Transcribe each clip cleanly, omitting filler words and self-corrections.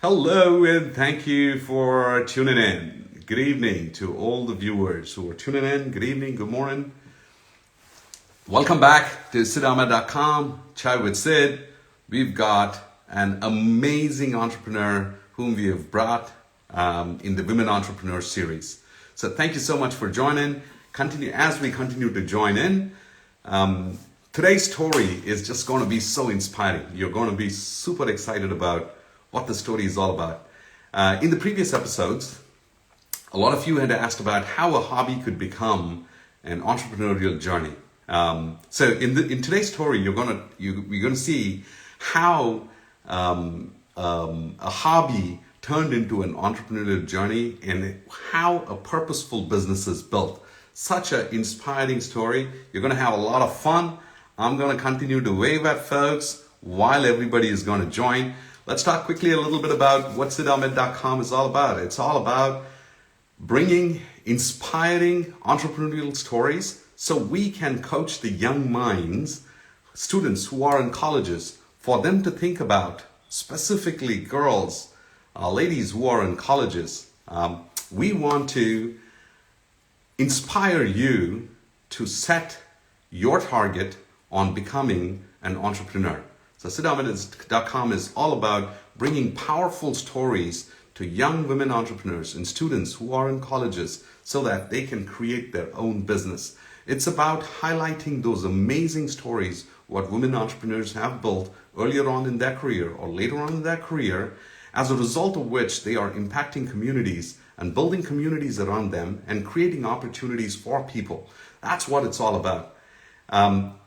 Hello, and thank you for tuning in. Good evening to all the viewers who are tuning in. Good evening, good morning. Welcome back to SidAhmed.com, Chai with Sid. We've got an amazing entrepreneur whom we have brought in the Women Entrepreneur Series. So thank you so much for joining. As we continue to join in. Today's story is just going to be so inspiring. You're going to be super excited about what the story is all about. In the previous episodes, a lot of you had asked about how a hobby could become an entrepreneurial journey. So in today's story, you're going to see how a hobby turned into an entrepreneurial journey and how a purposeful business is built. Such an inspiring story. You're going to have a lot of fun. I'm going to continue to wave at folks while everybody is going to join. Let's talk quickly a little bit about what SidAhmed.com is all about. It's all about bringing inspiring entrepreneurial stories so we can coach the young minds, students who are in colleges, for them to think about, specifically girls, ladies who are in colleges. We want to inspire you to set your target on becoming an entrepreneur. So SidAhmed.com is all about bringing powerful stories to young women entrepreneurs and students who are in colleges so that they can create their own business. It's about highlighting those amazing stories, what women entrepreneurs have built earlier on in their career or later on in their career, as a result of which they are impacting communities and building communities around them and creating opportunities for people. That's what it's all about.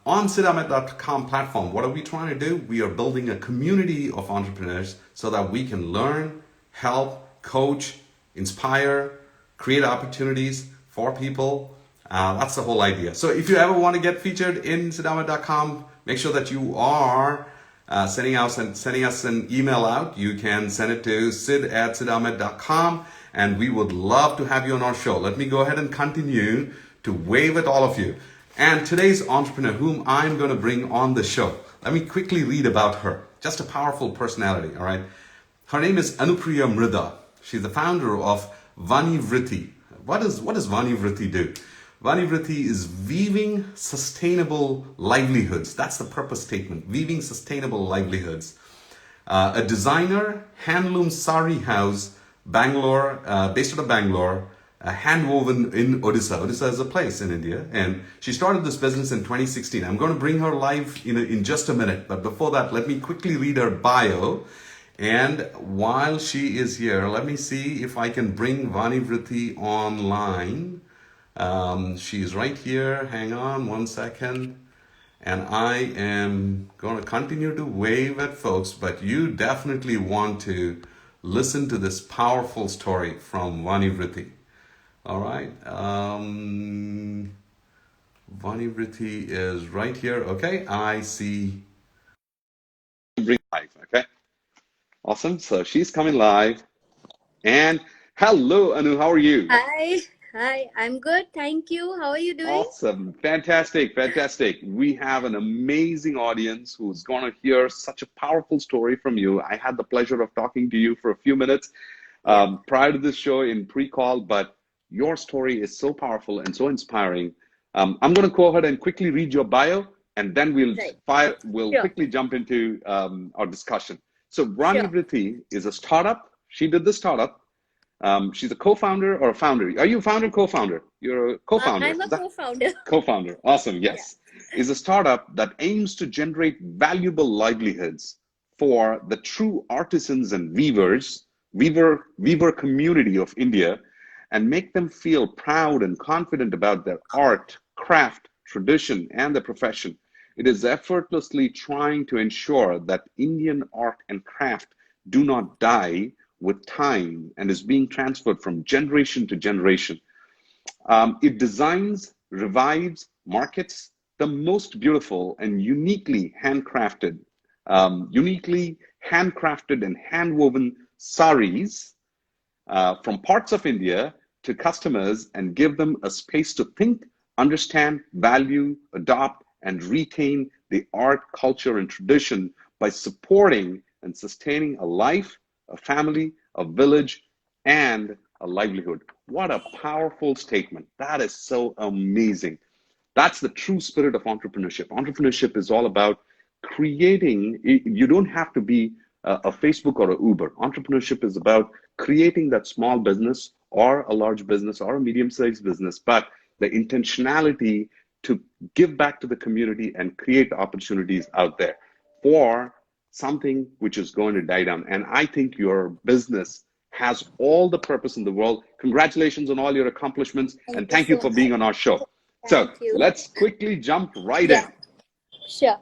On SidAhmed.com platform, what are we trying to do? We are building a community of entrepreneurs so that we can learn, help, coach, inspire, create opportunities for people. That's the whole idea. So if you ever want to get featured in SidAhmed.com, make sure that you are sending us an email out. You can send it to sid@sidahmed.com, and we would love to have you on our show. Let me go ahead and continue to wave at all of you. And today's entrepreneur, whom I'm going to bring on the show, let me quickly read about her. Just a powerful personality, all right? Her name is Anupriya Mridha. She's the founder of Vani Vritti. What does Vani Vritti do? Vani Vritti is weaving sustainable livelihoods. That's the purpose statement, weaving sustainable livelihoods. A designer, handloom sari house, Bangalore, based out of Bangalore, hand-woven in Odisha. Odisha is a place in India, and she started this business in 2016. I'm going to bring her live in just a minute, but before that, let me quickly read her bio. And while she is here, let me see if I can bring Vani Vritti online. She's right here. Hang on one second. And I am going to continue to wave at folks, but you definitely want to listen to this powerful story from Vani Vritti. All right. Vani Vritti is right here. Okay. I see. Bring live. Okay. Awesome. So she's coming live. And hello, Anu. How are you? Hi, I'm good. Thank you. How are you doing? Awesome. Fantastic. We have an amazing audience who's going to hear such a powerful story from you. I had the pleasure of talking to you for a few minutes prior to this show in pre-call, but your story is so powerful and so inspiring. I'm going to go ahead and quickly read your bio, and then we'll quickly jump into our discussion. So Vani Vritti is a startup. She did the startup. She's a co-founder or a founder. Are you a founder, co-founder? You're a co-founder. I'm a co-founder. Co-founder. Awesome. Yes. Yeah. Is a startup that aims to generate valuable livelihoods for the true artisans and weaver community of India, and make them feel proud and confident about their art, craft, tradition, and the profession. It is effortlessly trying to ensure that Indian art and craft do not die with time and is being transferred from generation to generation. It designs, revives, markets the most beautiful and uniquely handcrafted and handwoven saris from parts of India to customers, and give them a space to think, understand, value, adopt, and retain the art, culture, and tradition by supporting and sustaining a life, a family, a village, and a livelihood. What a powerful statement. That is so amazing. That's the true spirit of entrepreneurship. Entrepreneurship is all about creating, you don't have to be a Facebook or a Uber. Entrepreneurship is about creating that small business or a large business or a medium sized business, but the intentionality to give back to the community and create opportunities out there for something which is going to die down. And I think your business has all the purpose in the world. Congratulations on all your accomplishments, Thank and you thank you so for much. being on our show. So Thank you. let's quickly jump right in. Yeah, sure,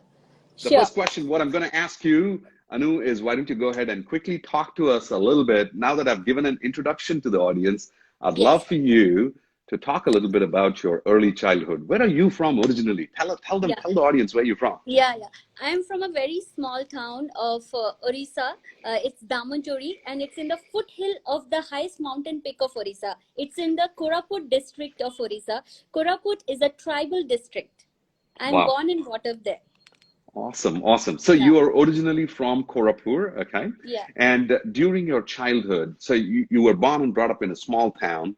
The sure. first question, what I'm going to ask you, Anu, is why don't you go ahead and quickly talk to us a little bit. Now that I've given an introduction to the audience, I'd Yes. love for you to talk a little bit about your early childhood. Where are you from originally? Yeah. Tell the audience where you're from. Yeah. I'm from a very small town of Orissa. It's Damanchori, and it's in the foothill of the highest mountain peak of Orissa. It's in the Koraput district of Orissa. Koraput is a tribal district. I'm Wow. born and brought up there. Awesome, awesome. So Yeah, you are originally from Korapur, okay? yeah, And during your childhood, so you were born and brought up in a small town.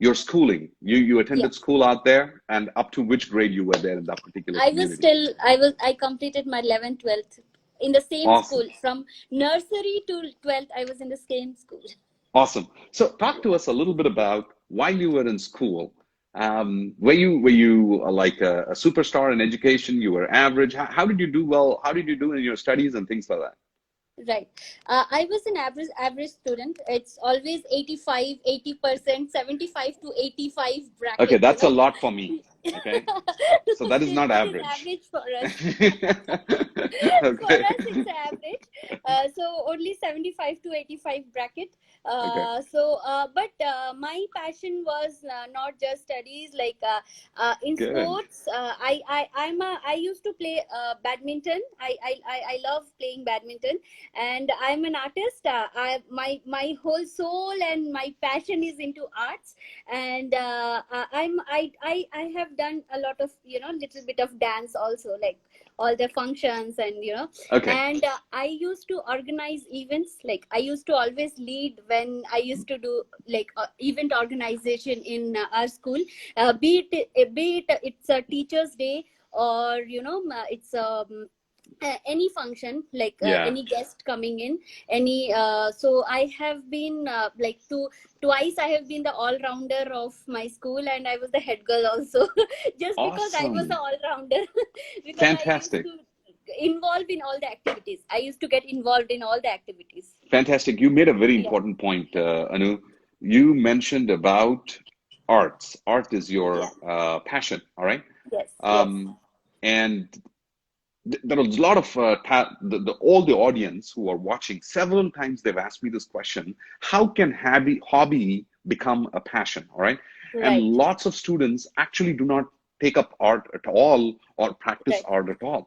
Your schooling, you yeah. attended school out there, and up to which grade you were there in that particular community? I completed my 11th, 12th in the same Awesome, school. From nursery to 12th, I was in the same school. awesome. So talk to us a little bit about while you were in school. Were you like a superstar in education? You were average. How did you do well? How did you do in your studies and things like that? Right. I was an average student. It's always 85, 80%, 75 to 85 Okay, bracket, that's a lot for me. Okay, so that is not It is average. average for us. For Okay. us, it's average. So only 75 to 85 bracket. Okay. But my passion was not just studies. Like in Good. sports, I used to play badminton. I love playing badminton, and I'm an artist. My whole soul and my passion is into arts, and I have done a lot of little bit of dance also, like all the functions, and Okay. and I used to organize events. Like I used to always lead when I used to do like event organization in our school, be it it's a teachers day, or it's any function, like Yeah. any guest coming in, any so I have been like twice I have been the all-rounder of my school, and I was the head girl also. Just because I was the Awesome. all-rounder. Because I used Fantastic. to involve in all the activities. I used to get involved in all the activities. Fantastic. You made a very Yeah. important point, Anu. You mentioned about arts. Art is Yeah. your passion, all right? Yes. And there are a lot of all the audience who are watching. Several times they've asked me this question: how can hobby become a passion? All right, and Right. lots of students actually do not take up art at all or practice Right. art at all,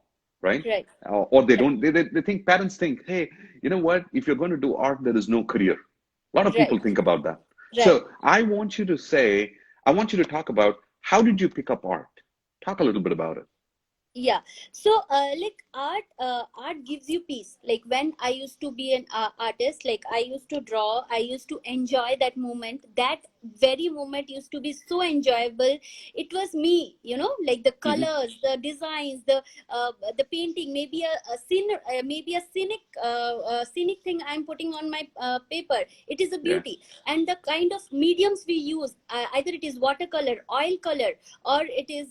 right? Right. Or they Right. don't. They think parents think, hey, you know what? If you're going to do art, there is no career. A lot of people Right. think about that. Right. So I want you to talk about how did you pick up art? Talk a little bit about it. Yeah. So like art gives you peace. Like when I used to be an artist, like I used to draw, I used to enjoy that moment. That very moment used to be so enjoyable. It was me, like the Hmm. colors, the designs, the painting, maybe maybe a scenic thing I'm putting on my paper. It is a Yeah. beauty. And the kind of mediums we use, either it is watercolor, oil color, or it is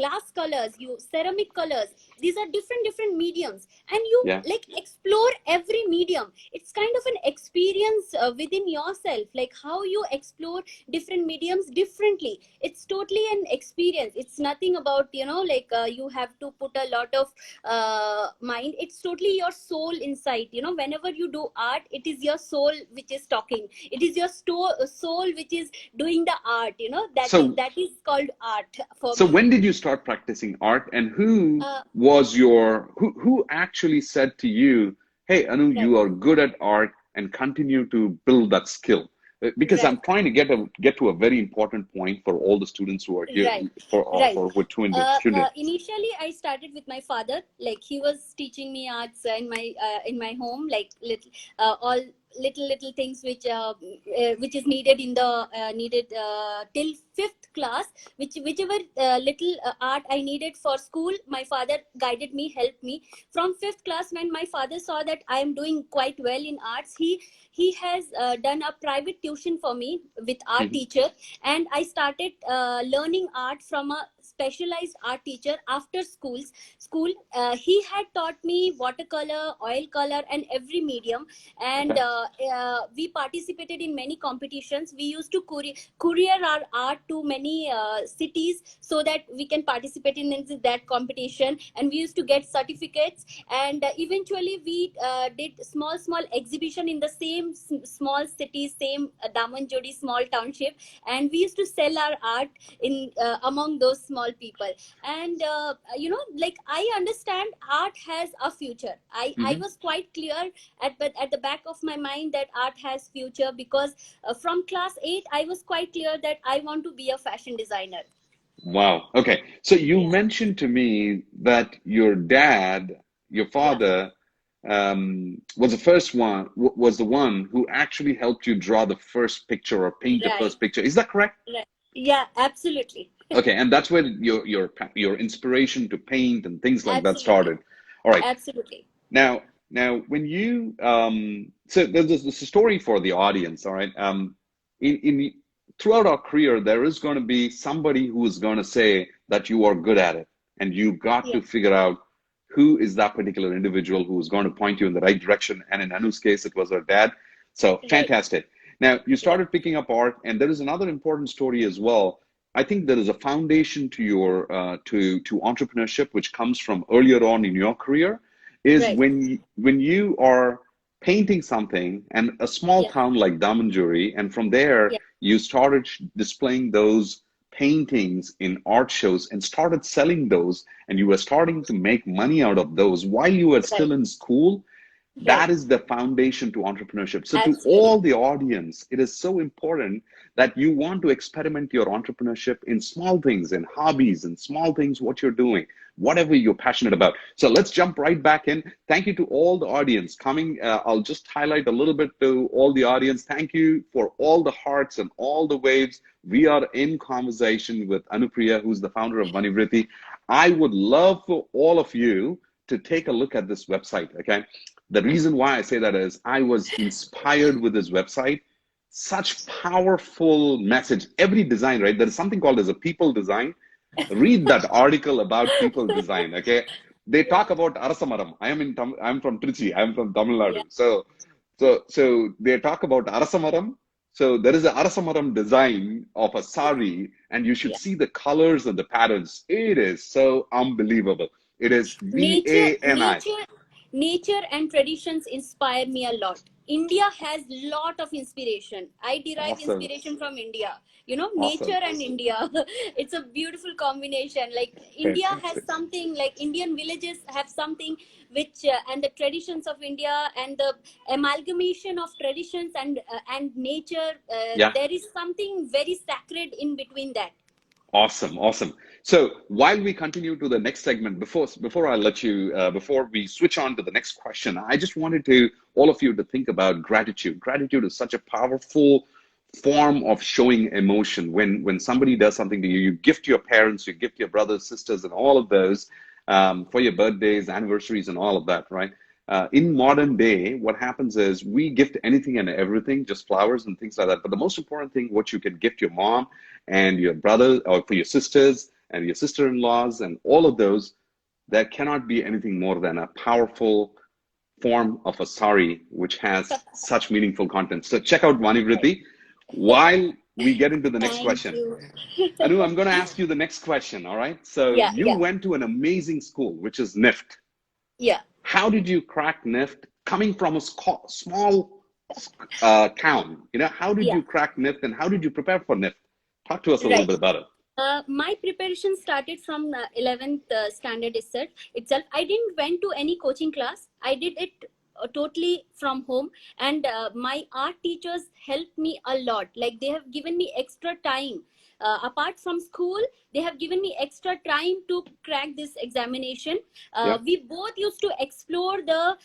glass colors, you ceramic colors. These are different mediums, and you Yeah. like explore every medium. It's kind of an experience within yourself, like how you explore different mediums differently. It's totally an experience. It's nothing about like you have to put a lot of mind. It's totally your soul inside. Whenever you do art, it is your soul which is talking. It is your soul which is doing the art. So That is called art for So me. when did you start practicing art, and who uh, was your who actually said to you, "Hey, Anu, right. you are good at art, and continue to build that skill." because Right. I'm trying to get to a very important point for all the students who are here, Right, right. for who are tuned in. Initially, I started with my father. Like he was teaching me arts in my home, like all little things which is needed in the needed till fifth class. Whichever little art I needed for school, my father guided me, helped me. From fifth class, when my father saw that I am doing quite well in arts, he has done a private tuition for me with art Mhm. teacher, and I started learning art from a specialized art teacher after school. He had taught me watercolor, oil color, and every medium. And Okay. we participated in many competitions. We used to courier our art to many cities so that we can participate in that competition, and we used to get certificates. And eventually we did small exhibition in the same small city, same Damanjodi small township, and we used to sell our art in among those small people. And like I understand art has a future. I Mhm. was quite clear at the back of my mind that art has future, because from class 8 I was quite clear that I want to be a fashion designer. Wow. Okay. So you Yeah, mentioned to me that your dad, your yeah, father, was the first one, was the one who actually helped you draw the first picture or paint the right, first picture. Is that correct? right. Yeah, absolutely. Okay, and that's where your inspiration to paint and things like that Absolutely, started. All right. absolutely. Now, when you so there's a story for the audience. All right. In throughout our career, there is going to be somebody who is going to say that you are good at it, and you got Yeah, to figure out who is that particular individual who is going to point you in the right direction. And in Anu's case, it was her dad. So right, fantastic. Now you right. started picking up art, and there is another important story as well. I think there is a foundation to your to entrepreneurship, which comes from earlier on in your career, is Right. when you are painting something and a small Yeah, town like Damanjuri, and from there yeah, you started displaying those paintings in art shows and started selling those, and you were starting to make money out of those while you were right, still in school. That right. is the foundation to entrepreneurship. So, to Absolutely. all the audience, it is so important that you want to experiment your entrepreneurship in small things, in hobbies, and small things, what you're doing, whatever you're passionate about. So, let's jump right back in. Thank you to all the audience coming. I'll just highlight a little bit to all the audience. Thank you for all the hearts and all the waves. We are in conversation with Anupriya, who's the founder of Vanivritti. I would love for all of you to take a look at this website, okay? The reason why I say that is I was inspired with this website. Such powerful message. Every design, right? There is something called as a people design. Read that article about people design. Okay, they talk Yeah, about Arasamaram. I'm from Trichy. I'm from Tamil yeah, Nadu. So they talk about Arasamaram. So there is a Arasamaram design of a sari, and you should yeah. see the colors and the patterns. It is so unbelievable. It is nature VANI. nature Nature and traditions inspire me a lot. India has lot of inspiration. I derive Awesome. inspiration from India. Awesome. Nature and India. It's a beautiful combination. Like India has Fantastic. something, like Indian villages have something which and the traditions of India, and the amalgamation of traditions and nature, Yeah. there is something very sacred in between that. Awesome. Awesome. So while we continue to the next segment, before I let you, before we switch on to the next question, I just wanted to all of you to think about gratitude. Gratitude is such a powerful form of showing emotion. When somebody does something to you, you gift your parents, you gift your brothers, sisters, and all of those for your birthdays, anniversaries, and all of that, right? In modern day, what happens is we gift anything and everything, just flowers and things like that. But the most important thing, what you can gift your mom and your brother, or for your sisters and your sister-in-laws, and all of those, there cannot be anything more than a powerful form of a sari, which has such meaningful content. So check out Right. Vanivritti. While we get into the next Thank question, you. Anu, I'm going to ask you the next question. All right. So Yeah, you yeah, went to an amazing school, which is NIFT. yeah. How did you crack NIFT coming from a small town? How did Yeah, you crack NIFT and how did you prepare for NIFT? Talk to us a little right. bit about it. My preparation started from 11th standard itself. I didn't went to any coaching class. I did it totally from home. And my art teachers helped me a lot. Like they have given me extra time. Apart from school, they have given me extra time to crack this examination. Yeah. We both used to explore the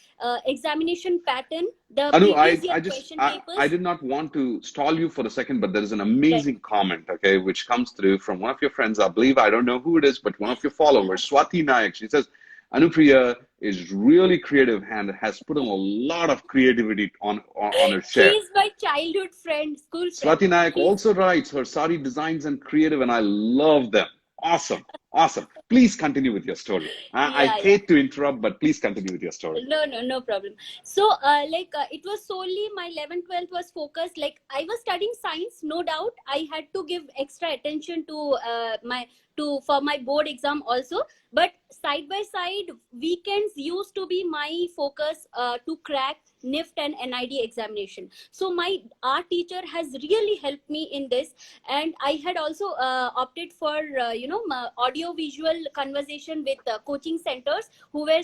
examination pattern, the Anu, previous year I just question I papers. did not want to stall you for a second, but there is an Right. amazing comment, okay, which comes through from one of your friends. I believe, I don't know who it is, but one of your followers, Swati Nayak. She says, Anupriya is really creative and has put in a lot of creativity on her She share. is my childhood friend, school friend. Swati Nayak She's also writes her sari designs and creative, and I love them. Awesome. Awesome. Please continue with your story. I yeah, yeah. hate to interrupt, but please continue with your story. No problem. So it was solely my 11th 12th was focused. Like I was studying science, no doubt. I had to give extra attention to my to for my board exam also. But side by side, weekends used to be my focus to crack NIFT and NID examination. So my art teacher has really helped me in this. And I had also opted for audio visual conversation with coaching centers who were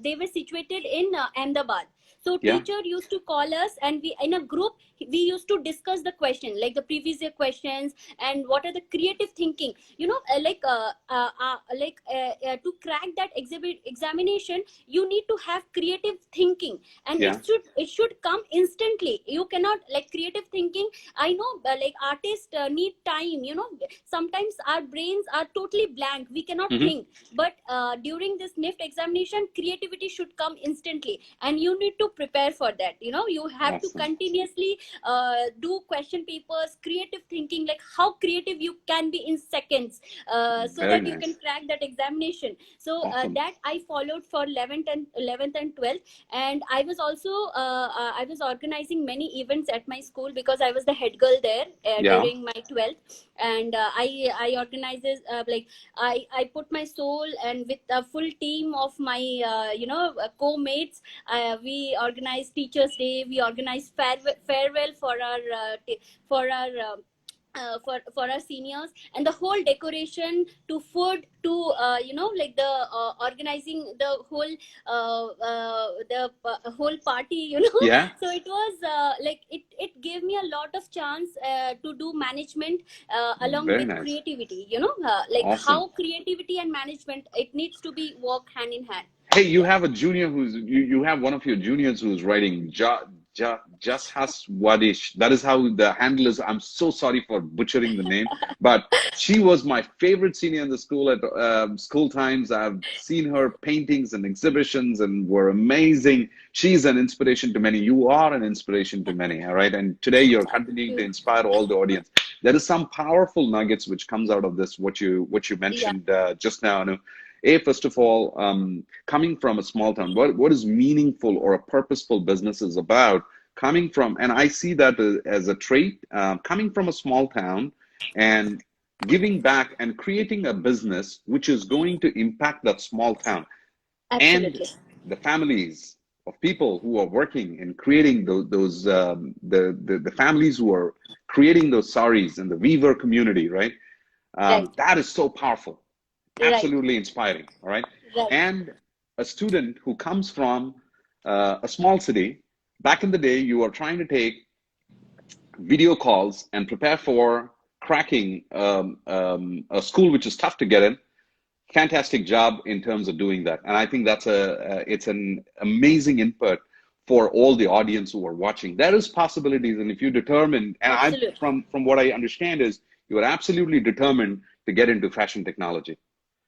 they were situated in Ahmedabad. So Yeah. teacher used to call us, and we in a group we used to discuss the question, like the previous year questions, and what are the creative thinking. To crack that examination, you need to have creative thinking, and Yeah. it should come instantly. You cannot, like, creative thinking. I know, like artists need time. Sometimes our brains are totally blank. We cannot Hmm. think. But during this NIFT examination, creativity should come instantly, and you need to prepare for that. You have to Awesome. continuously do question papers, creative thinking, like how creative you can be in seconds, so Very that you can nice. crack that examination. So Awesome. that I followed for 11th and 12th. And I was also I was organizing many events at my school, because I was the head girl there Yeah. during my 12th. And I organizes, I put my soul, and with a full team of my co-mates, we organized Teachers Day. We organized farewell for our for our for our seniors, and the whole decoration to food to like the organizing the whole party. Yeah. So it was it gave me a lot of chance to do management along Very with nice. creativity. Like Awesome. how creativity and management, it needs to be work hand in hand. Hey, you have a junior you have one of your juniors who's writing just has Wadish. That is how the handle is. I'm so sorry for butchering the name, but she was my favorite senior in the school at school times. I've seen her paintings and exhibitions and were amazing. She's an inspiration to many. You are an inspiration to many, all right? And today you're Thank continuing to you. inspire all the audience. There is some powerful nuggets which comes out of this, what you Yeah, mentioned just now, Anu. First of all, coming from a small town, what is meaningful or a purposeful business is about, coming from, and I see that as a trait, coming from a small town and giving back and creating a business which is going to impact that small town and absolutely. the families of people who are working and creating the families who are creating those saris in the weaver community, right? Right, That is so powerful, right, absolutely inspiring, all right? right. And a student who comes from a small city, back in the day, you are trying to take video calls and prepare for cracking a school which is tough to get in. Fantastic job in terms of doing that. And I think that's it's an amazing input for all the audience who are watching. There is possibilities, and if you determine, and I Absolutely. from what I understand is you are absolutely determined to get into fashion technology,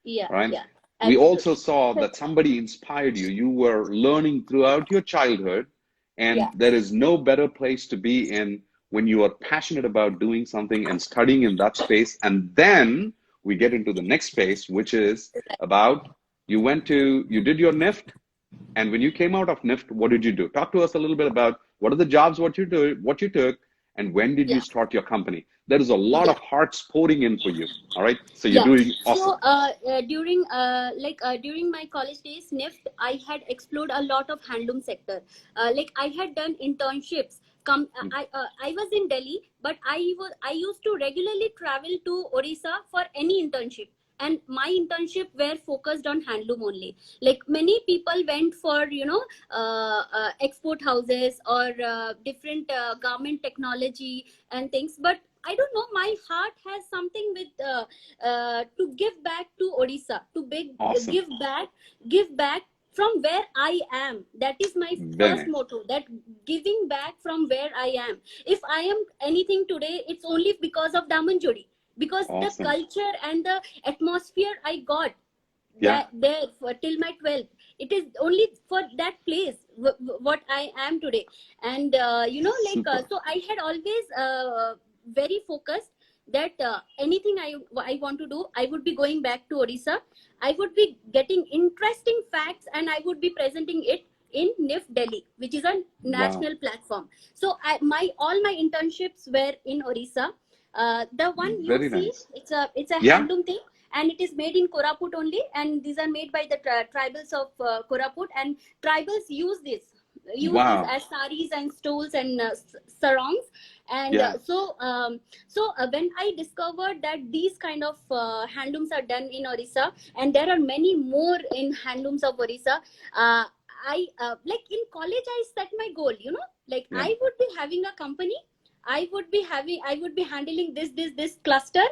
Yeah, right? yeah, We also absolutely. saw that somebody inspired you. You were learning throughout your childhood, and Yeah, there is no better place to be in when you are passionate about doing something and studying in that space. And then we get into the next space, which is about you did your NIFT, and when you came out of NIFT, what did you do? Talk to us a little bit about what are the jobs, what you took, and when did you yeah, start your company? There is a lot yeah. of hearts pouring in for you. All right, so you're Yeah. doing So awesome. during my college days, NIFT, I had explored a lot of handloom sector. Like I had done internships. I was in Delhi, but I used to regularly travel to Orissa for any internship. and my internship were focused on handloom only. Like many people went for export houses or different garment technology and things, but I don't know, my heart has something with to give back to Odisha, to Awesome. give back from where I am. That is my Very first nice. motto, that giving back from where I am. If I am anything today, it's only because of Damanjodi, because the Awesome. culture and the atmosphere I got Yeah. that there for till my 12th, it is only for that place what I am today. And Super. so I had always very focused that anything I want to do, I would be going back to Odisha. I would be getting interesting facts and I would be presenting it in NIF Delhi, which is a Wow. national platform. So all my internships were in Odisha. The one you Very see, nice. it's a Yeah. handloom thing, and it is made in Koraput only, and these are made by the tribals of Koraput, and tribals use this Wow. as saris and stoles and sarongs. And Yeah. when I discovered that these kind of handlooms are done in Orissa, and there are many more in handlooms of Orissa, I like in college I set my goal, like Yeah. I would be having a company. I would be handling this cluster,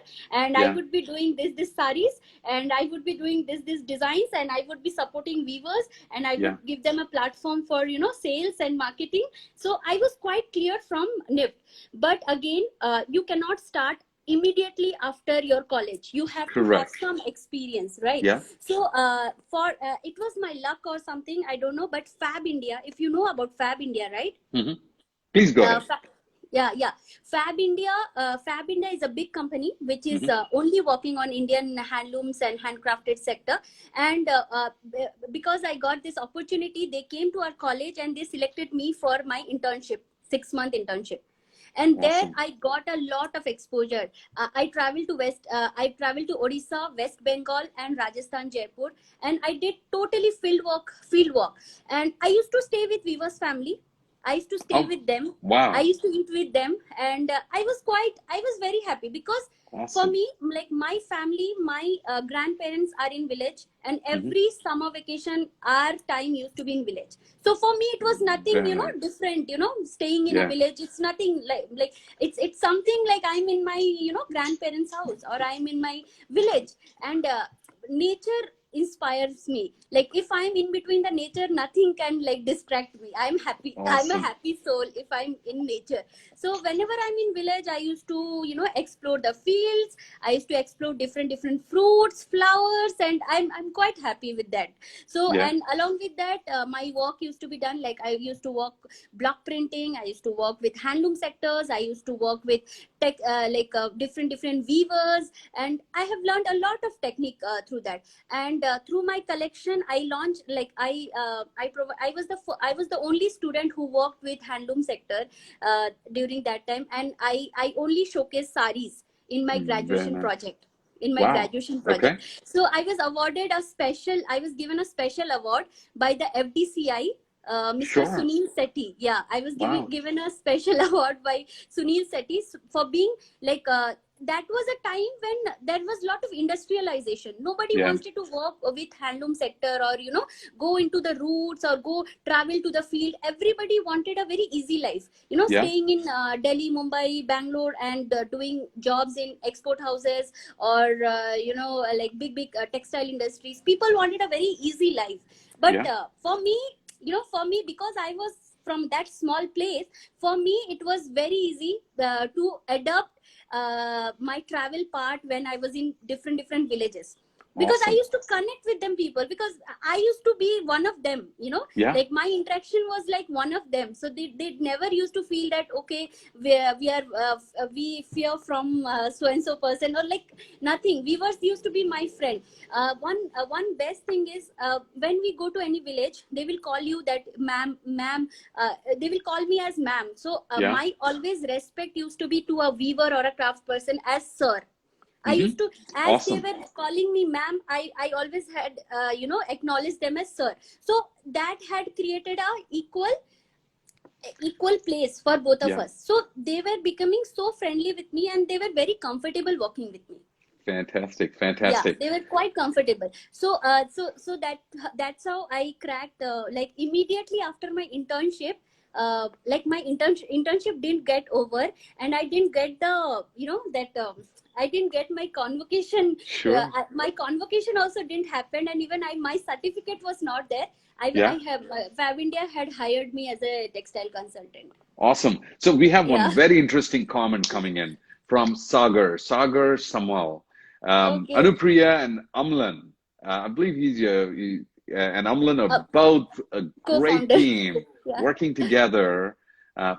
and I Yeah. would be doing this saris, and I would be doing this designs, and I would be supporting weavers, and I Yeah. would give them a platform for sales and marketing. So I was quite clear from NIFT. But again, you cannot start immediately after your college. You have to have Correct. some experience, right? Yeah. So for it was my luck or something, I don't know, but Fab India, if you know about Fab India, right? Mm-hmm. Please go ahead. Yeah. Fab India is a big company which is Mm-hmm. only working on Indian handlooms and handcrafted sector. And because I got this opportunity, they came to our college and they selected me for my internship, 6-month internship. And there Awesome. I got a lot of exposure. I traveled to Odisha, West Bengal, and Rajasthan, Jaipur, and I did totally field work. And I used to stay with Viva's family. I used to stay Oh, with them. I wow. used to eat with them, and I was very happy, because for Awesome. me, like my family, my grandparents are in village, and Mm-hmm. every summer vacation, our time used to be in village. So for me, it was nothing, Very nice. different. Staying in a Yeah. village, it's nothing like it's something like I'm in my grandparents' house, or I'm in my village, and nature inspires me. Like if I'm in between the nature, nothing can like distract me. I'm happy. I'm a Awesome. happy soul if I'm in nature. So whenever I'm in village, I used to explore the fields. I used to explore different fruits, flowers, and I'm quite happy with that. So, Yeah. and along with that, my work used to be done, like I used to work block printing. I used to work with handloom sectors. I used to work with tech different weavers, and I have learned a lot of technique through that. And through my collection, I launched, like I was the only student who worked with handloom sector during that time, and I only showcased saris in my Very graduation nice. project. In my Wow. graduation Okay. project, so I was given a special award by the FDCI, Mr. Sure. Sunil Sethi. Yeah, I was Wow. given a special award by Sunil Sethi for being like that was a time when there was a lot of industrialization. Nobody Yeah. wanted to work with handloom sector, or go into the roots, or go travel to the field. Everybody wanted a very easy life, Yeah. staying in Delhi, Mumbai, Bangalore, and doing jobs in export houses, or like big textile industries. People wanted a very easy life. But Yeah. for me, because I was from that small place, for me it was very easy to adopt my travel part when I was in different villages, because I Awesome. used to connect with them people, because I used to be one of them, Yeah. like my interaction was like one of them. So they never used to feel that, okay, we fear from so and so person, or like nothing. Weavers used to be my friend. One best thing is, when we go to any village, they will call you that ma'am. They will call me as ma'am. So Yeah. my always respect used to be to a weaver or a craft person as sir. I Mm-hmm. used to, as they Awesome. were calling me ma'am, I always had acknowledged them as sir. So that had created a equal place for both of Yeah. us. So they were becoming so friendly with me, and they were very comfortable working with me. Fantastic, Yeah, fantastic. they were quite comfortable. So that's how I cracked, like immediately after my internship. Like my internship didn't get over, and I didn't get the, that, I didn't get my convocation. Sure. My convocation also didn't happen, and even my certificate was not there. I Yeah. have Fab India had hired me as a textile consultant. Awesome. So we have one Yeah. very interesting comment coming in from Sagar Samal. Okay. Anupriya and Amlan. I believe and Amlan are Uh, both a great Co-founder. team Yeah. working together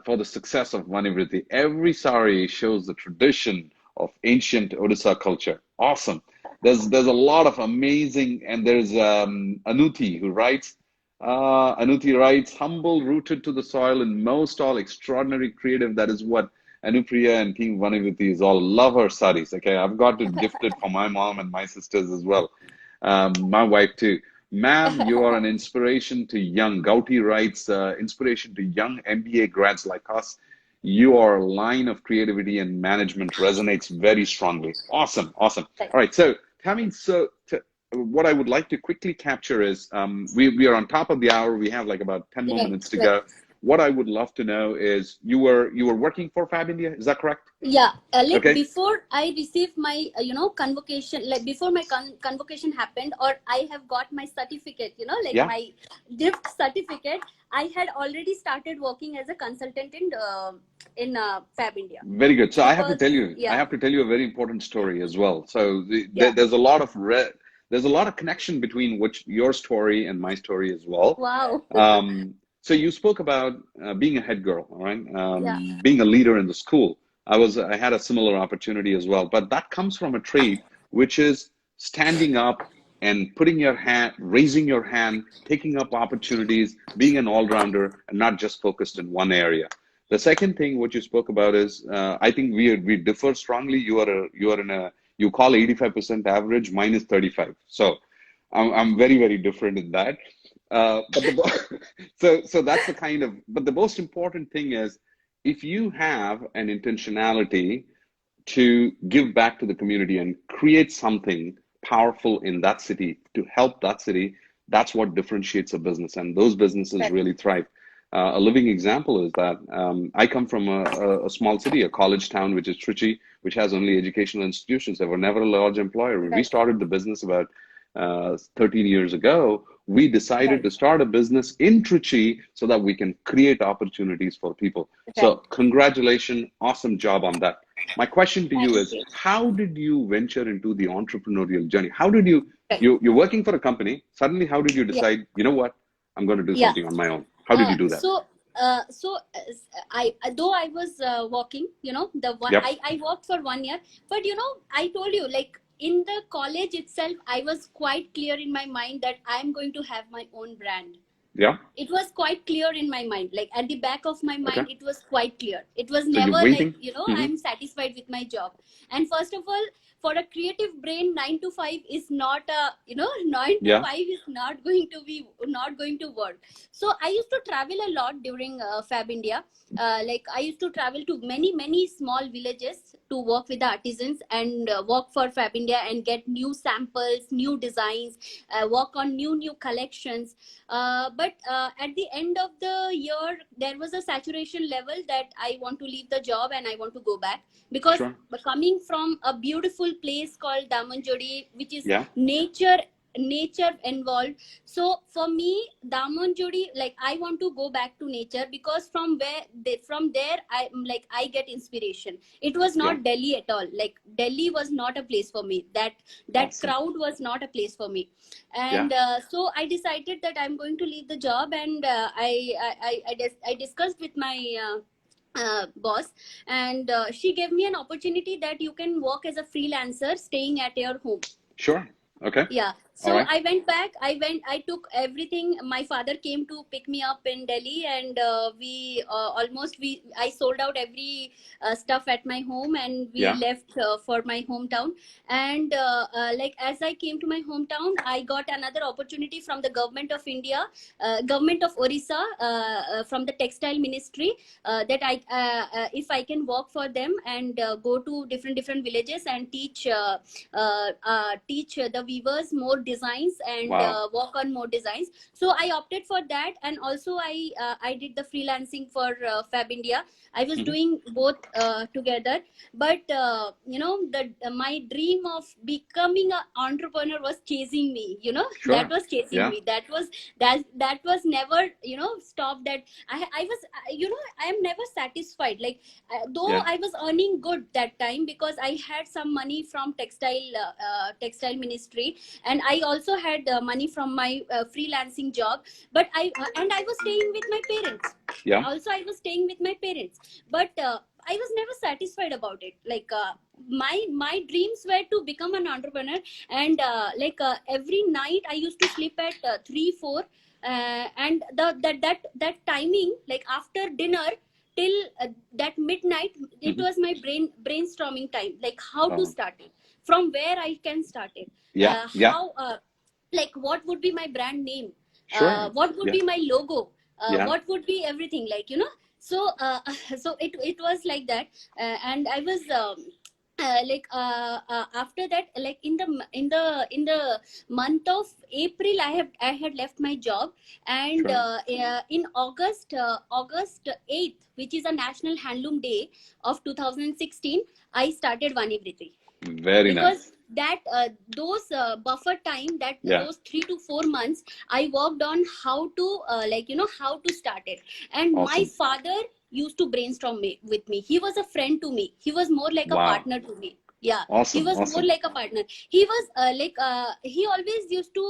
for the success of Manivriti. Every sari shows the tradition of ancient Odisha culture. Awesome. There's a lot of amazing, and there's Anuti who writes. Anuti writes, humble, rooted to the soil, and most all extraordinary creative. That is what Anupriya and Team Vaniviti is all. Love her saris. Okay, I've got it gifted for my mom and my sisters as well. My wife too. Ma'am, you are an inspiration to young. Gauti writes, inspiration to young MBA grads like us. Your line of creativity and management resonates very strongly. Awesome, awesome. Right. All right, so Tammy, what I would like to quickly capture is we are on top of the hour. We have like about 10 more Right. minutes to Right. go. What I would love to know is you were working for Fab India, is that correct? Yeah, like Okay. before I received my, convocation, like before my convocation happened, or I have got my certificate, like Yeah. my gift certificate, I had already started working as a consultant in Fab India. Very good. So I have to Because tell you, yeah, a very important story as well. So yeah, there's a lot of there's a lot of connection between your story and my story as well. wow, So you spoke about being a head girl, all right? yeah, Being a leader in the school. I had a similar opportunity as well, but that comes from a trait which is standing up and putting your hand, raising your hand, taking up opportunities, being an all-rounder, and not just focused in one area. The second thing what you spoke about is I think we differ strongly. You call 85% average, mine is 35. So I'm very very different in that. But so that's the kind of, but the most important thing is if you have an intentionality to give back to the community and create something powerful in that city to help that city, that's what differentiates a business, and those businesses right, really thrive. A living example is that I come from a small city, a college town, which is Trichy, which has only educational institutions. They were never a large employer. When we right, started the business about 13 years ago, we decided right, to start a business in Trichy so that we can create opportunities for people. So right. congratulations, awesome job on that. My question to you Thank is, you. how did you venture into the entrepreneurial journey? How did Right. you're working for a company, suddenly how did you Yeah, decide, you know what, I'm going to do yeah. something on my own? How did you do that? I though I was working, the one Yep. I worked for 1 year, but I told you, like in the college itself, I was quite clear in my mind that I'm going to have my own brand. Yeah. It was quite clear in my mind, like at the back of my Okay. mind it was quite clear. It was So you're never like, waiting. I'm satisfied with my job. And first of all, for a creative brain, 9 to 5 is not a, 9 to Yeah. 5 is not going to work. So I used to travel a lot during Fab India. Like I used to travel to many small villages to work with the artisans and work for Fab India and get new samples, new designs, work on new collections. But at the end of the year, there was a saturation level that I want to leave the job and I want to go back, because Sure. coming from a beautiful place called Damanjodi, which is Yeah. nature involved. So for me, Damanjodi, like I want to go back to nature, because from there I get inspiration. It was Yeah. not Delhi at all. Like Delhi was not a place for me. That Awesome. crowd was not a place for me. Yeah. And so I decided that I'm going to leave the job, and I discussed with my boss, and she gave me an opportunity that you can work as a freelancer staying at your home. Sure. Okay. Yeah. All So right. I went back. I took everything. My father came to pick me up in Delhi, and we almost we I sold out every stuff at my home, and we Yeah. left for my hometown. And like as I came to my hometown, I got another opportunity from the government of India, government of Orissa, from the textile ministry, that if I can work for them and go to different villages and teach the weavers more designs and Wow. work on more designs. So I opted for that, and also I did the freelancing for Fab India. I was Hmm. doing both together. But my dream of becoming an entrepreneur was chasing me. That Sure. was chasing Yeah. me. That was never stopped. That I was I am never satisfied. Like though Yeah. I was earning good that time, because I had some money from textile ministry, and I also had money from my freelancing job. But I was staying with my parents. Yeah. Also, I was staying with my parents, but I was never satisfied about it. Like my dreams were to become an entrepreneur, and every night I used to sleep at 3 4, and that timing, like after dinner till that midnight, it Hmm. was my brainstorming time, like how to Oh. start it, from where I can start it, Yeah. Yeah. how like what would be my brand name, Sure. what would Yeah. be my logo, Yeah. what would be everything, so so it was like that. And I was after that, like in the month of April, I had left my job. And Sure. in August 8th, which is a National Handloom Day of 2016, I started One Everything. Very Because nice. that those buffer time, that Yeah. those 3 to 4 months, I worked on how to how to start it. And my Awesome. father used to brainstorm with me. He was a friend to me. He was more like a Wow. partner to me. Yeah, he Awesome. was more Awesome. like a partner. He was he always used to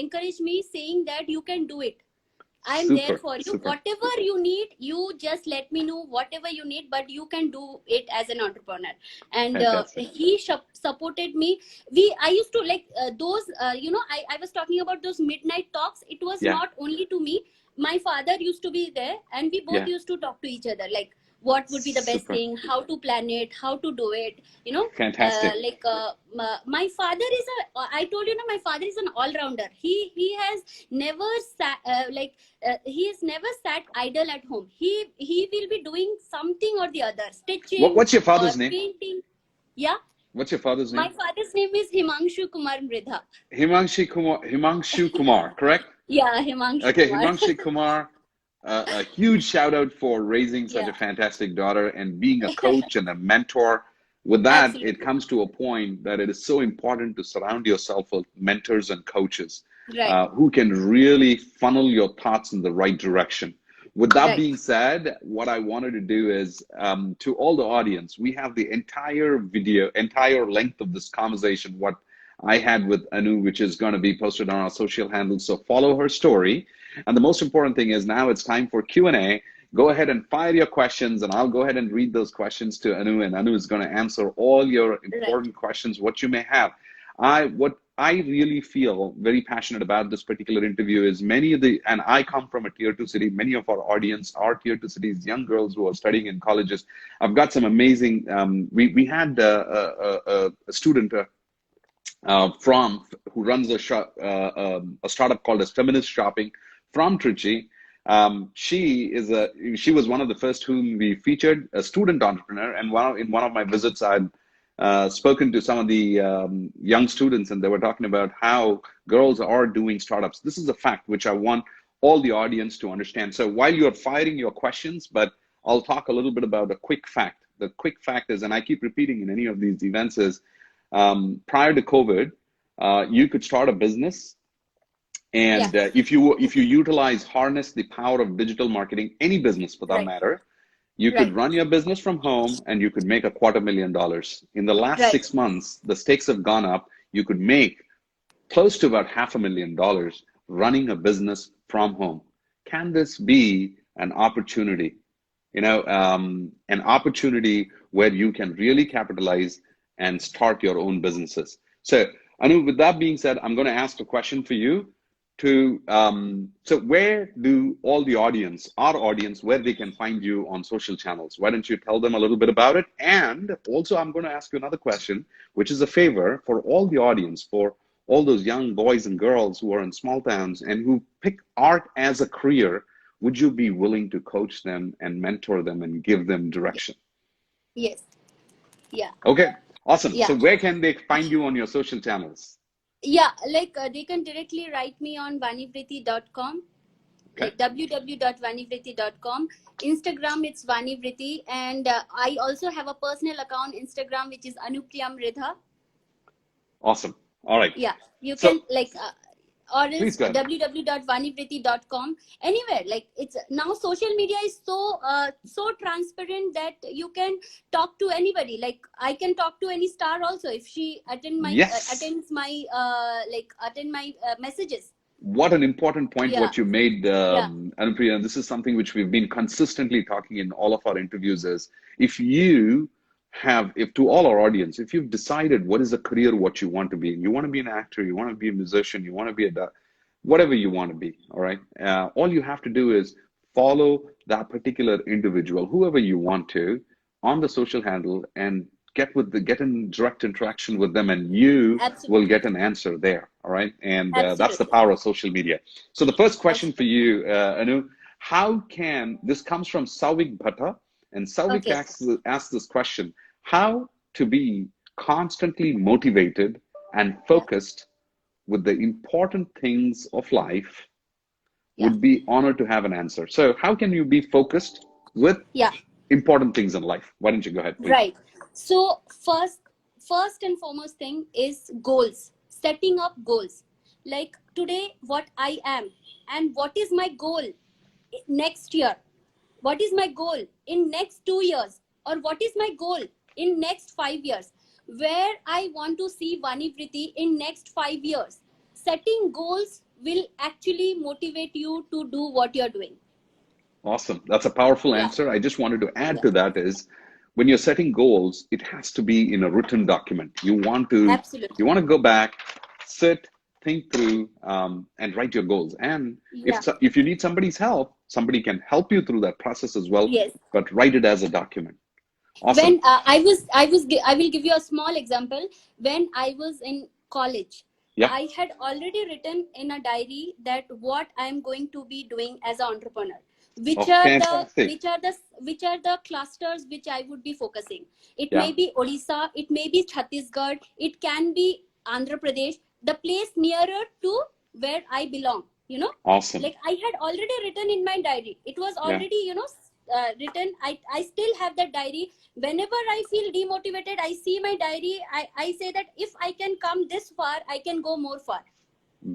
encourage me, saying that you can do it. I'm there Super. for you. Super. Whatever you need, you just let me know whatever you need, but you can do it as an entrepreneur. And Fantastic. he supported me. I used to like those, I was talking about those midnight talks. It was Yeah. not only to me. My father used to be there, and we both Yeah. used to talk to each other, like what would be the best Super. thing, how to plan it, how to do it. Fantastic. My father is I told you, my father is an all-rounder. He has never he has never sat idle at home. He will be doing something or the other, stitching What's your or father's name? painting. Yeah, What's your father's my name? father's name is Himanshu Kumar Mridha. Himanshu Kumar. Himanshu Kumar. Correct. Yeah, Himanshu Okay. Kumar. Himanshu Kumar. A huge shout out for raising such a Yeah, fantastic daughter and being a coach and a mentor. With that, it absolutely comes to a point that it is so important to surround yourself with mentors and coaches right, who can really funnel your thoughts in the right direction. With that right, being said, what I wanted to do is to all the audience, we have the entire video, entire length of this conversation, what I had with Anu, which is going to be posted on our social handles. So follow her story. And the most important thing is now it's time for Q&A. Go ahead and fire your questions, and I'll go ahead and read those questions to Anu, and Anu is going to answer all your right. important questions, what you may have. What I really feel very passionate about this particular interview is and I come from a tier 2 city, many of our audience are tier 2 cities, young girls who are studying in colleges. I've got some amazing, we had a student, from who runs a startup called as Feminist Shopping from Trichy. She was one of the first whom we featured, a student entrepreneur. And in one of my visits, I'd spoken to some of the young students, and they were talking about how girls are doing startups. This is a fact which I want all the audience to understand. So while you're firing your questions, but I'll talk a little bit about a quick fact. The quick fact is, and I keep repeating in any of these events, is prior to COVID, you could start a business, Yeah, and if you harness the power of digital marketing, any business for that right, matter, you could right, run your business from home and you could make $250,000. In the last right. 6 months, the stakes have gone up. You could make close to about $500,000 running a business from home. Can this be an opportunity? An opportunity where you can really capitalize and start your own businesses. So Anu, with that being said, I'm going to ask a question for you to, so where do all the audience, our audience, where they can find you on social channels? Why don't you tell them a little bit about it? And also, I'm going to ask you another question, which is a favor for all the audience, for all those young boys and girls who are in small towns and who pick art as a career. Would you be willing to coach them and mentor them and give them direction? Yes. Yeah. Okay, awesome. Yeah. So where can they find you on your social channels? Yeah, like they can directly write me on vanivriti.com, Okay, like www.vanivriti.com. Instagram, it's Vanivriti. And I also have a personal account, Instagram, which is Anupriya Mridha. awesome. All right. Yeah, you So can like, or please else go ahead. www.vanivriti.com. Anywhere, like it's now social media is so transparent that you can talk to anybody. Like I can talk to any star also if she Yes. attends my attend my messages. What an important point Yeah, what you made, yeah, Anupriya. And this is something which we've been consistently talking in all of our interviews is if you have, if to all our audience, if you've decided what is a career, what you want to be, you want to be an actor, you want to be a musician, you want to be whatever you want to be, all right? All you have to do is follow that particular individual, whoever you want to, on the social handle and get in direct interaction with them, and you will absolutely, get an answer there. All right, and that's the absolutely, power of social media. So the first question for absolutely. you, Anu, how can this comes from Sauvik Bhatta, and Sauvik Okay, asks this question: how to be constantly motivated and yeah, focused with the important things of life? yeah, Would be honored to have an answer. So how can you be focused with yeah. important things in life? Why don't you go ahead, please? Right. So first and foremost thing is goals. Setting up goals. Like today, what I am and what is my goal next year? What is my goal in next 2 years? Or what is my goal in next 5 years? Where I want to see Vanivriti in next 5 years. Setting goals will actually motivate you to do what you're doing. Awesome. That's a powerful Yeah. answer. I just wanted to add Yeah. to that is when you're setting goals, it has to be in a written document. You Absolutely. want to go back, sit, think through, and write your goals. And Yeah. if you need somebody's help, somebody can help you through that process as well. Yes. But write it as a document. When Awesome. I will give you a small example. When I was in college, Yeah. I had already written in a diary that what I'm going to be doing as an entrepreneur, Oh, which are the fantastic. which are the clusters which I would be focusing. It may Yeah. be Odisha, it may be Chhattisgarh, it can be Andhra Pradesh, the place nearer to where I belong, you know. Awesome. Like I had already written in my diary, it was Yeah. already, you know, written. I still have that diary. Whenever I feel demotivated, I see my diary. I say that if I can come this far, I can go more far.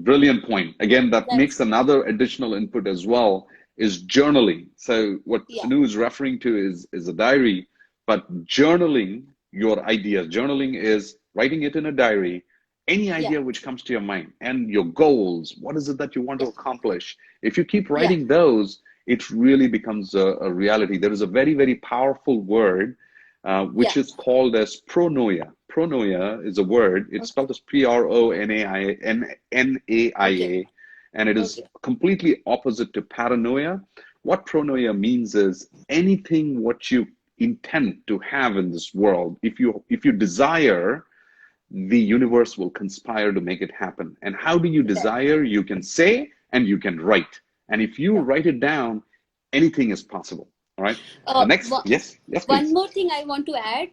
Brilliant point. Again, that That's makes another additional input as well is journaling. So what yeah, Anu is referring to is a diary, but journaling your ideas. Journaling is writing it in a diary, any yeah, idea which comes to your mind and your goals. What is it that you want to yeah, accomplish? If you keep yeah, writing those, it really becomes a reality. There is a very, very powerful word which yeah. is called as pronoia. Pronoia is a word. It's Okay, spelled as okay, Pronaia, and it is okay. completely opposite to paranoia. What pronoia means is anything what you intend to have in this world. If you desire, the universe will conspire to make it happen. And how do you Right. desire? You can say and you can write. And if you Yeah. write it down, anything is possible. All right. Next, yes, yes, One please. more thing I want to add.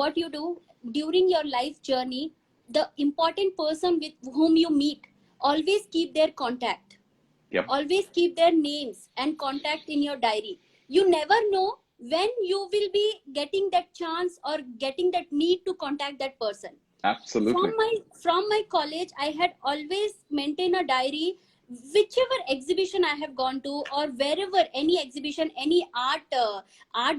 What you do during your life journey, the important person with whom you meet, always keep their contact. Yep. Always keep their names and contact in your diary. You never know when you will be getting that chance or getting that need to contact that person. Absolutely. From my college, I had always maintained a diary. Whichever exhibition I have gone to, or wherever, any exhibition, any art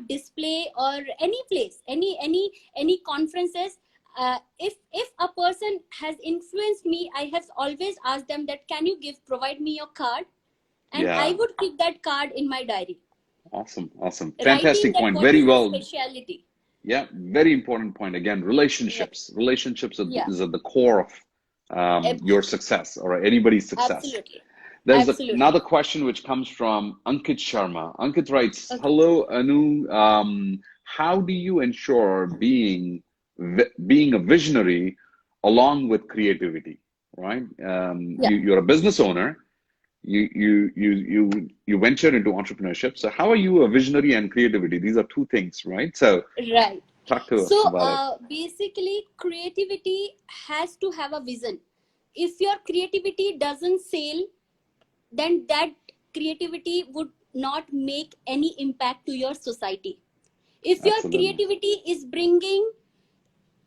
display, or any place, any conferences, if a person has influenced me, I have always asked them that can you provide me your card, and I Yeah. would keep that card in my diary, Awesome. Awesome. writing Fantastic that point. what Very is the well. speciality. Yeah, very important point. Again, Right. relationships. Relationships Yeah. is at the core of your Ab- success or anybody's success. Absolutely. There's Absolutely. another question which comes from Ankit Sharma. Ankit writes, Okay. "Hello, Anu. How do you ensure being a visionary along with creativity? Right? Yeah. You're a business owner. You venture into entrepreneurship. So how are you a visionary and creativity? These are two things, right? So Right. talk to us So about it. basically, creativity has to have a vision. If your creativity doesn't sail, then that creativity would not make any impact to your society. If your Absolutely. creativity is bringing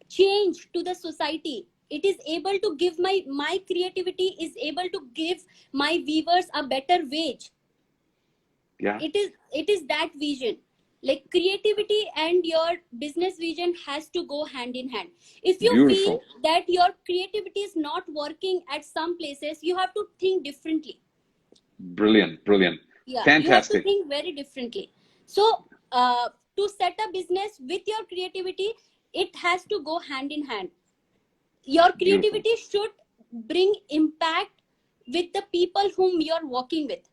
change to the society, it is able to give my creativity is able to give my viewers a better wage. Yeah. It is that vision. Like creativity and your business vision has to go hand in hand. If you feel Beautiful. that your creativity is not working at some places, you have to think differently. Brilliant. Brilliant. Yeah, you have to Fantastic. think very differently. So to set a business with your creativity, it has to go hand in hand. Your Beautiful. creativity should bring impact with the people whom you're working with.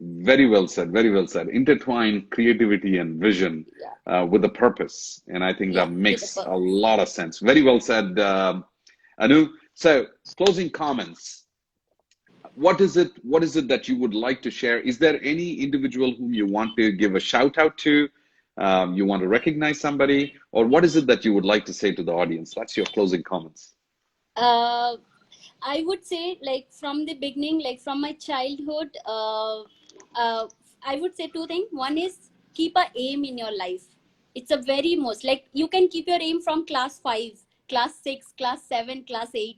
Very well said. Very well said. Intertwine creativity and vision Yeah. with a purpose. And I think Yeah, that with the makes a purpose. lot of sense. Very well said, Anu. So, closing comments. What is it that you would like to share? Is there any individual whom you want to give a shout out to? You want to recognize somebody? Or what is it that you would like to say to the audience? That's your closing comments. uh, I would say, like from the beginning, like from my childhood, I would say two things. One is keep a aim in your life. It's a very most, like you can keep your aim from class 5, class 6, class 7, class 8,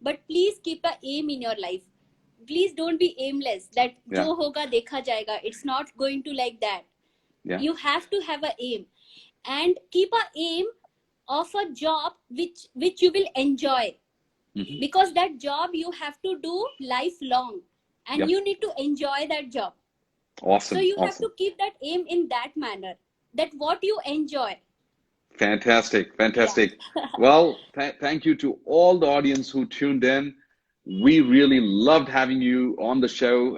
but please keep a aim in your life. Please don't be aimless. That Yeah, jo hoga dekha jayega. It's not going to like that. yeah. You have to have a aim, and keep a aim of a job which you will enjoy, Hmm. because that job you have to do lifelong, and Yep. you need to enjoy that job. So Awesome. you have Awesome. to keep that aim in that manner, that what you enjoy. Fantastic, Yeah. fantastic. Well, thank you to all the audience who tuned in. We really loved having you on the show,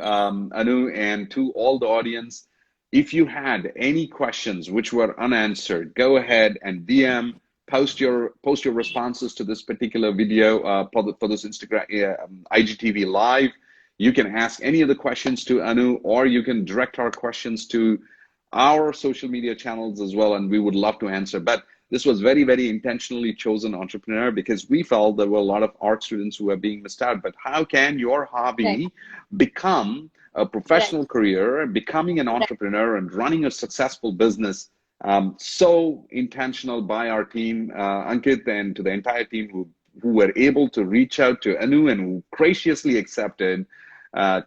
Anu, and to all the audience. If you had any questions which were unanswered, go ahead and DM, post your responses to this particular video for this Instagram IGTV live. You can ask any of the questions to Anu, or you can direct our questions to our social media channels as well, and we would love to answer. But this was very, very intentionally chosen entrepreneur because we felt there were a lot of art students who were being missed out. But how can your Right. hobby become a Right. professional career, becoming an Right. entrepreneur and running a successful business? So intentional by our team, Ankit, and to the entire team who were able to reach out to Anu and who graciously accepted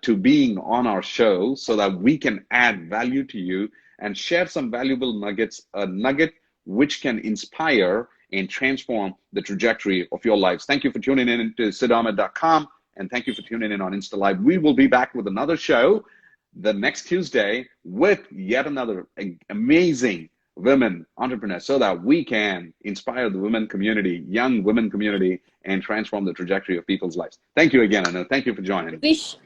to being on our show so that we can add value to you and share some valuable nuggets, a nugget which can inspire and transform the trajectory of your lives. Thank you for tuning in to sidahmed.com, and thank you for tuning in on Insta Live. We will be back with another show the next Tuesday with yet another amazing women entrepreneurs so that we can inspire the women community, young women community, and transform the trajectory of people's lives. Thank you again, Anu. Thank you for joining. Wish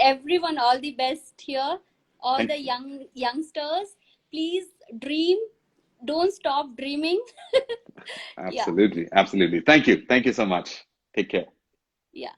everyone all the best here. All Thank the youngsters, please dream. Don't stop dreaming. Yeah. Absolutely. Absolutely. Thank you. Thank you so much. Take care. Yeah.